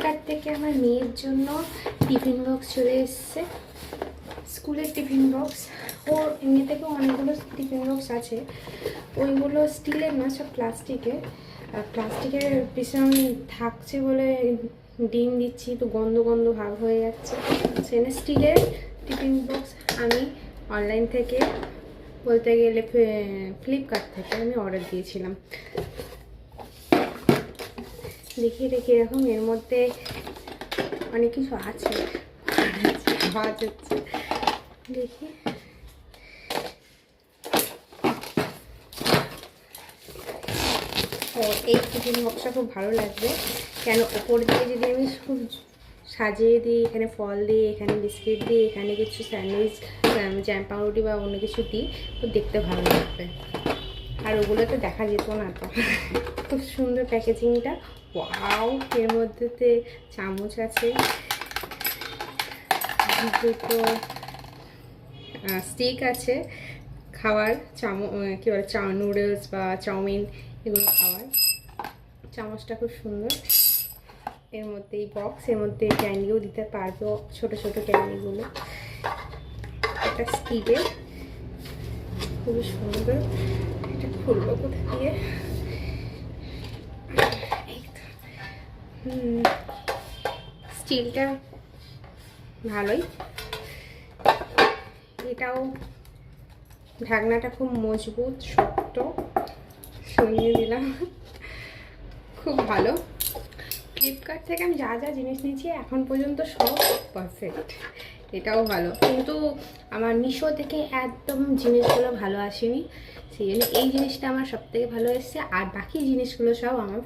Flipkart থেকে আমার মেয়ের জন্য টিফিন বক্স চলে এসছে, স্কুলের টিফিন বক্স। ওর এমনি থেকেও অনেকগুলো টিফিন বক্স আছে, ওইগুলো স্টিলের না, সব প্লাস্টিকের। আর প্লাস্টিকের ভীষণ থাকছে বলে ডিম দিচ্ছি তো গন্ধ গন্ধ ভাব হয়ে যাচ্ছে। সেখানে স্টিলের টিফিন বক্স আমি অনলাইন থেকে, বলতে গেলে ফ্লিপকার্ট থেকে আমি অর্ডার দিয়েছিলাম। দেখি এরকম এর মধ্যে অনেক কিছু আছে, আওয়াজ হচ্ছে, দেখি। ও এই টিফিন বক্সটা খুব ভালো লাগবে, কেন ওপর দিয়ে যদি আমি খুব সাজিয়ে দিই, এখানে ফল দিই, এখানে বিস্কিট দিই, এখানে কিছু স্যান্ডউইচ, জ্যাম পাউরুটি বা অন্য কিছু দিই, তো দেখতে ভালো লাগবে। আর ওগুলো তো দেখা যেত না তো। খুব সুন্দর প্যাকেজিংটা, ওয়াও। এর মধ্যেতে চামচ আছে, দুটো স্টিক আছে খাওয়ার, কী বলে নুডলস বা চাউমিন এগুলো খাওয়ার। চামচটা খুব সুন্দর। এর মধ্যে এই বক্স, এর মধ্যে ক্যান্ডিও দিতে পারবো, ছোট ছোট ক্যান্ডিগুলো। এটা স্টিলের, খুবই সুন্দর। এটা খুলবো কোথা দিয়ে? স্টিলটা ভালোই, এটাও ঢাকনাটা খুব মজবুত, শক্ত, সরিয়ে দিলাম, খুব ভালো। ফ্লিপকার্ট থেকে আমি যা যা জিনিস নিয়েছি এখন পর্যন্ত সব পারফেক্ট, এটাও ভালো। কিন্তু আমার মিশো থেকে একদম জিনিসগুলো ভালো আসেনি, সেই জন্য এই জিনিসটা আমার সব থেকে ভালো এসছে। আর বাকি জিনিসগুলো সব আমার